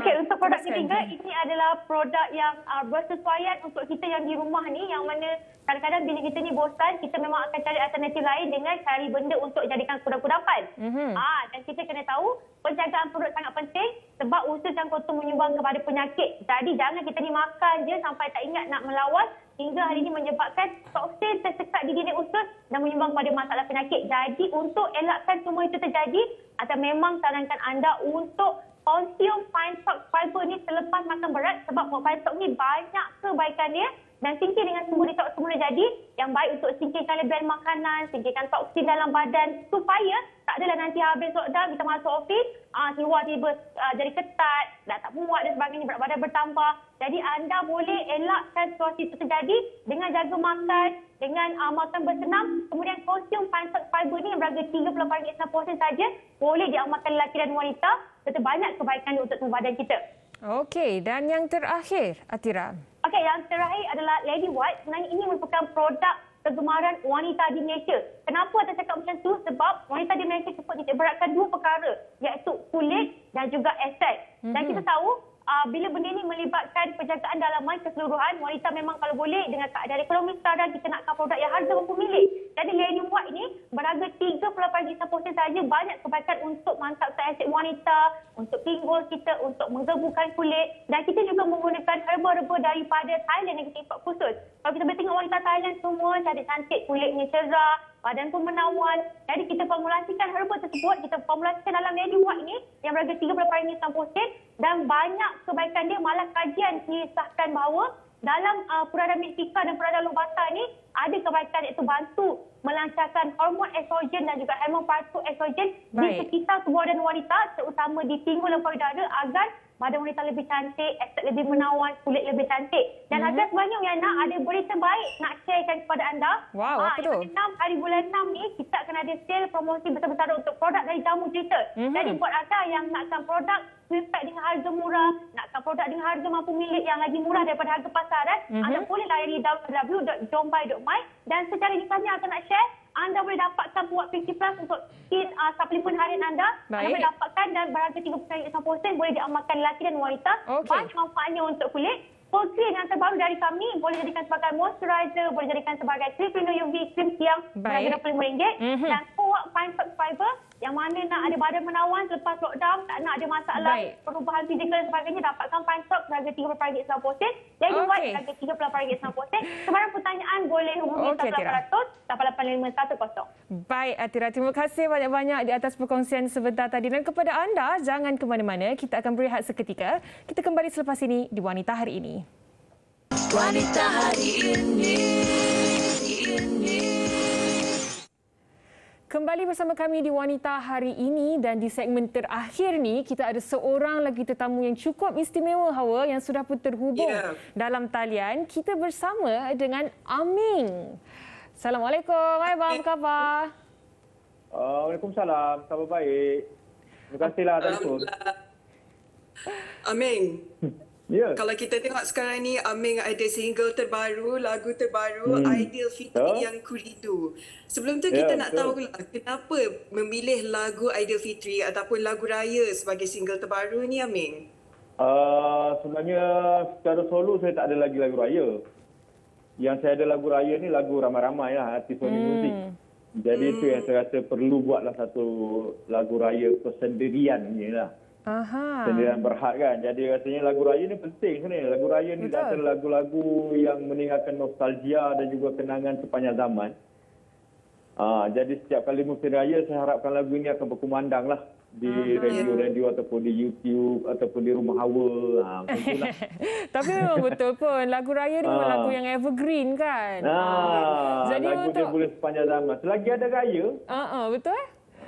Okey, untuk produk ketiga ini adalah produk yang bersesuaian untuk kita yang di rumah ni, yang mana kadang-kadang bila kita ni bosan, kita memang akan cari alternatif lain dengan cari benda untuk jadikan kudapan. Dan kita kena tahu penjagaan perut sangat penting sebab usus dan kotor menyumbang kepada penyakit. Jadi jangan kita ni makan je sampai tak ingat nak melawan hingga hari ini menyebabkan toksin tersekat di dinding usus dan menyumbang kepada masalah penyakit. Jadi untuk elakkan semua itu terjadi, atau memang sarankan anda untuk konsum Fine Stock Fiber ni selepas makan berat sebab Fine Stock ni banyak kebaikannya dan singkir dengan sumber detox semula jadi yang baik untuk singkirkan lebihan makanan, singkirkan toksin dalam badan supaya tak adalah nanti habis lockdown kita masuk office, keluar tiba jadi ketat, dah tak muat dan sebagainya, berat badan bertambah. Jadi anda boleh elakkan situasi itu terjadi dengan jaga makan, dengan makan bersenam, kemudian konsum Fine Stock Fiber ni yang berharga RM38.90 saja, boleh diamalkan lelaki dan wanita, serta banyak kebaikan untuk tubuh badan kita. Okey, dan yang terakhir, Atira. Okey, yang terakhir adalah Lady White. Sebenarnya ini merupakan produk kegemaran wanita di Malaysia. Kenapa saya cakap macam tu? Sebab wanita di Malaysia cukup titik beratkan 2 perkara, iaitu kulit dan juga aesthetik. Dan kita tahu, bila benda ini melibatkan penjagaan dalaman keseluruhan, wanita memang kalau boleh dengan keadaan ekonomi sekarang, kita nakkan produk yang harga mampu milik. Jadi Lady White ini berharga RM38.90 saja, banyak kebaikan untuk mantapkan aesthetik wanita, untuk pinggul kita, untuk menggebukan kulit. Dan kita juga menggunakan herba-herba daripada Thailand yang kita import khusus. Kalau kita boleh tengok wanita Thailand semua cantik-cantik, kulitnya cerah, badan pun menawan. Jadi kita formulasikan herba tersebut, kita formulasikan dalam Lady White ini yang berharga RM38.90 dan banyak kebaikan dia. Malah kajian kisahkan bahawa dalam peradan Mektika dan peradan Lobata ni ada kebaikan iaitu bantu melancarkan hormon estrogen dan juga hormon palsu estrogen di sekitar tubuh badan wanita, terutama di pinggul dan payudara agar badan wanita lebih cantik, aspek lebih menawan, kulit lebih cantik. Dan ada sebenarnya Yana ada berita baik nak sharekan kepada anda. Wow, apa tu? 6 hari bulan 6 ni kita akan ada sale promosi besar-besaran untuk produk dari Jamu Cerita. Jadi buat anda yang nakkan produk Swiftpack dengan harga murah, nakkan produk dengan harga mampu milik yang lagi murah daripada harga pasaran, anda boleh layari www.jombai.my dan secara ini kami akan nak share anda boleh dapatkan puak 50 plus untuk skin suplemen harian anda. Anda boleh dapatkan dan berharga 30% boleh diamalkan lelaki dan wanita. Banyak manfaatnya untuk kulit. Full cream yang terbaru dari kami boleh jadikan sebagai moisturizer, boleh jadikan sebagai cream pelindung UV, cream siang berharga RM25. Dan puak Fine Fox Fiber yang mana nak ada badan menawan selepas lockdown, tak nak ada masalah perubahan fizikal dan sebagainya, dapatkan Fine Fox harga RM30.90. Lagi White harga RM30.90. Sebarang pertanyaan boleh hubungi 1800-885-110. Baik, Atira. Terima kasih banyak-banyak di atas perkongsian sebentar tadi. Dan kepada anda, jangan ke mana-mana. Kita akan berehat seketika. Kita kembali selepas ini di Wanita Hari Ini. Wanita Hari Ini. Kembali bersama kami di Wanita Hari Ini dan di segmen terakhir ni kita ada seorang lagi tetamu yang cukup istimewa, Hawa, yang sudah pun terhubung dalam talian. Kita bersama dengan Aming. Assalamualaikum. Hai bang, apa khabar? Waalaikumsalam. Khabar baik. Terima kasihlah telefon. Aming. Ya. Kalau kita tengok sekarang ni, Aming ada single terbaru, lagu terbaru, Ideal Fitri yang Ku Rindu. Sebelum tu kita nak tahu kenapa memilih lagu Ideal Fitri ataupun lagu raya sebagai single terbaru ni, Aming? Sebenarnya secara solo saya tak ada lagi lagu raya. Yang saya ada lagu raya ni lagu ramai-ramai lah, artis Sony Music. Jadi itu yang saya rasa perlu buatlah satu lagu raya persendirian ni lah. Sendirian berhad kan. Jadi rasanya lagu raya ni penting sebenarnya. Lagu raya ni antara lagu-lagu yang meninggalkan nostalgia dan juga kenangan sepanjang zaman. Jadi setiap kali musim raya saya harapkan lagu ini akan berkumandang lah di radio-radio ataupun di YouTube ataupun di rumah hawa. Tapi memang betul pun lagu raya ni memang lagu yang evergreen kan. Jadi lagu dia boleh sepanjang zaman. Selagi ada raya. Betul.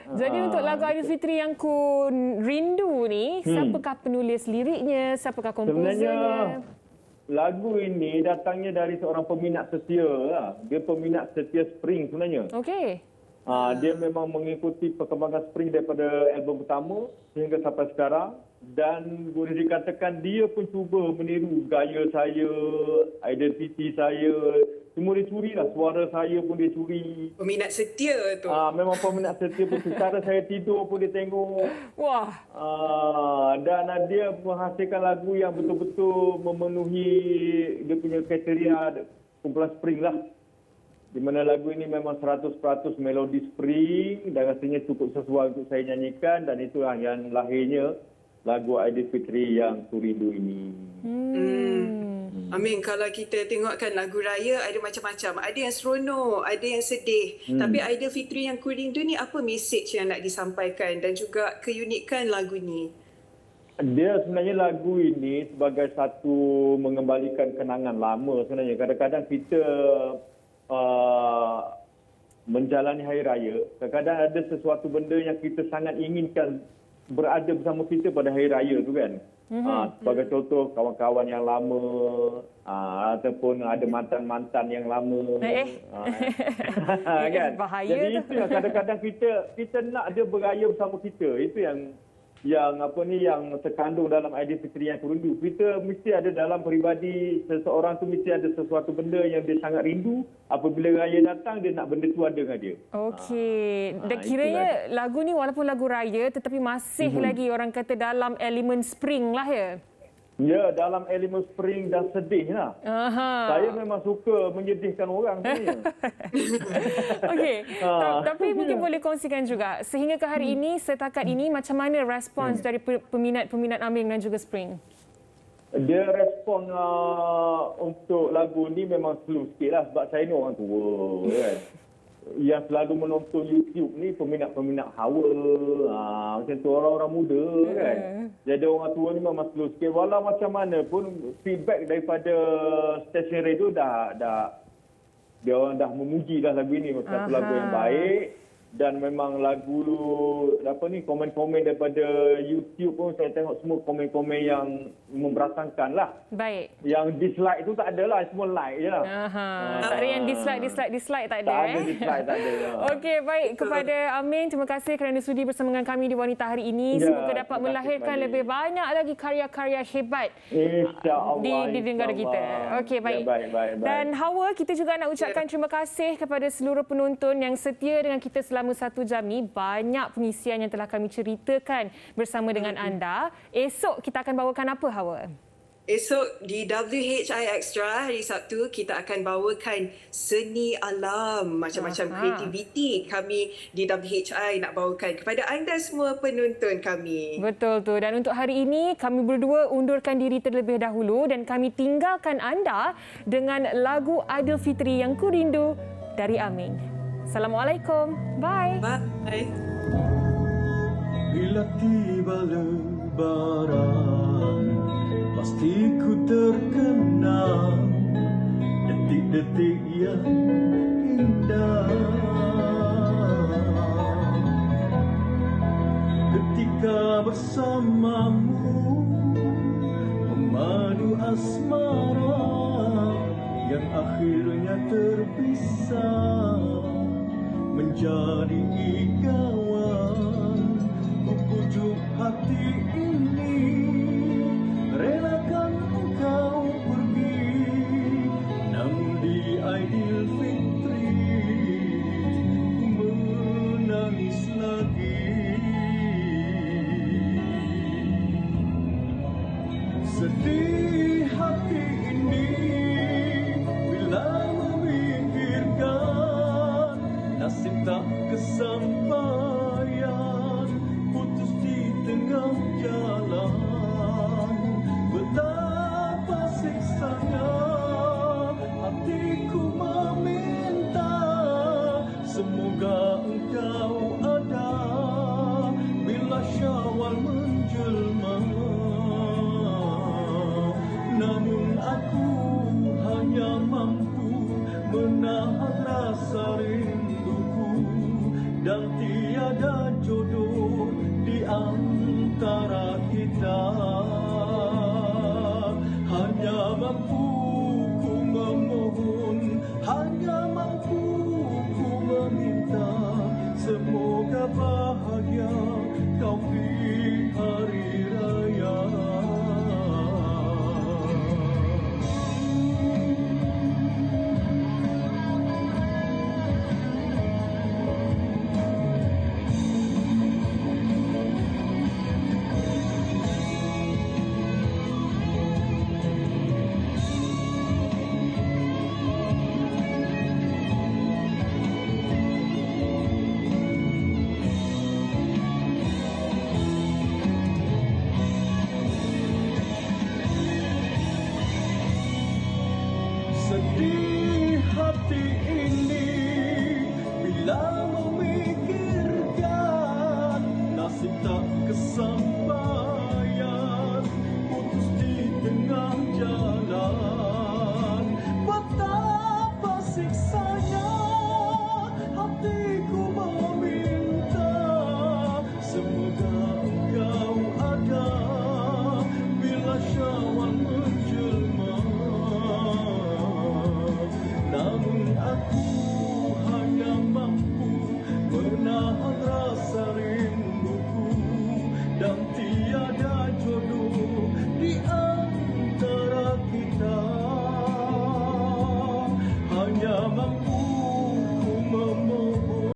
Jadi untuk lagu Ideal Fitri yang Ku Rindu ni, siapakah penulis liriknya, siapakah komposernya? Sebenarnya lagu ini datangnya dari seorang peminat setia lah. Dia peminat setia Spring sebenarnya. Okey. Dia memang mengikuti perkembangan Spring daripada album pertama sehingga sampai sekarang. Dan boleh dikatakan dia pun cuba meniru gaya saya, identiti saya. Semua dia curi lah. Suara saya pun dia curi. Peminat setia tu. Memang peminat setia pun. Cara saya tidur pun dia tengok. Wah. Dan dia menghasilkan lagu yang betul-betul memenuhi dia punya kriteria kumpulan Spring lah. Di mana lagu ini memang 100% melodi Spring dan rasanya cukup sesuai untuk saya nyanyikan. Dan itulah yang lahirnya lagu Ideal Fitri yang Ku Rindu ini. Amin, kalau kita tengokkan lagu raya ada macam-macam. Ada yang seronok, ada yang sedih. Tapi Ideal Fitri yang Ku Rindu ni apa mesej yang nak disampaikan dan juga keunikan lagu ni? Dia sebenarnya lagu ini sebagai satu mengembalikan kenangan lama sebenarnya. Kadang-kadang kita menjalani hari raya, kadang-kadang ada sesuatu benda yang kita sangat inginkan berada bersama kita pada hari raya tu kan. Sebagai contoh kawan-kawan yang lama ataupun ada mantan-mantan yang lama. Kan? Jadi itu yang kadang-kadang kita nak dia beraya bersama kita. Itu yang terkandung dalam Ideal Fitri yang Ku Rindu. Kita mesti ada dalam peribadi seseorang tu mesti ada sesuatu benda yang dia sangat rindu. Apabila raya datang dia nak benda tu ada dengan dia. Okey. Dan kiranya lagu ni walaupun lagu raya tetapi masih lagi orang kata dalam elemen Spring lah ya. Ya, dalam elemen Spring dan sedih lah. Saya memang suka menyedihkan orang sebenarnya. Okey. Tapi mungkin boleh kongsikan juga sehingga ke hari ini, setakat ini macam mana respons dari peminat-peminat Aming dan juga Spring? Dia respon untuk lagu ni memang slow sikit lah sebab saya ni orang tua kan. Yang selalu menonton YouTube ni peminat-peminat hawa, macam tu orang-orang muda kan. Jadi orang tua ni memang slow sikit. Walau macam mana pun feedback daripada stesen radio dia orang dah memuji dah lagu ini satu lagu yang baik Dan memang lagu komen-komen daripada YouTube pun saya tengok semua komen-komen yang memberasangkan lah. Baik. Yang dislike tu tak ada lah, semua like je lah. Tak ada yang dislike tak ada. Tak ada dislike, tak ada. Okey, baik. Kepada Amin, terima kasih kerana sudi bersama dengan kami di Wanita Hari ini. Semoga dapat melahirkan lebih banyak lagi karya-karya hebat di negara kita. Okey, baik. Baik. Dan Hawa, kita juga nak ucapkan terima kasih kepada seluruh penonton yang setia dengan kita selama 1 jam ni. Banyak pengisian yang telah kami ceritakan bersama dengan anda. Esok kita akan bawakan apa, Hawa? Esok di WHI Extra hari Sabtu kita akan bawakan seni alam, macam-macam kreativiti kami di WHI nak bawakan kepada anda semua penonton kami. Betul tu. Dan untuk hari ini kami berdua undurkan diri terlebih dahulu dan kami tinggalkan anda dengan lagu Aidilfitri yang ku rindu dari Amin. Assalamualaikum. Bye. Bye. Bila tiba lebaran, pasti ku terkenang detik-detik yang indah. Ketika bersamamu memadu asmara yang akhirnya terpisah menjadi ikawan. Ku pujuk hati ini, relakan engkau pergi, namun di Aidilfitri ku menangis lagi. Sedih hati ini bila memikirkan nasib tak kesampaian, putus di tengah jalan. Betapa siksanya hatiku meminta, semoga engkau ada bila Syawal menjelma. Namun aku hanya mampu menahan rasa rinduku, dan tiada jodoh di antara kita. Hanya mampu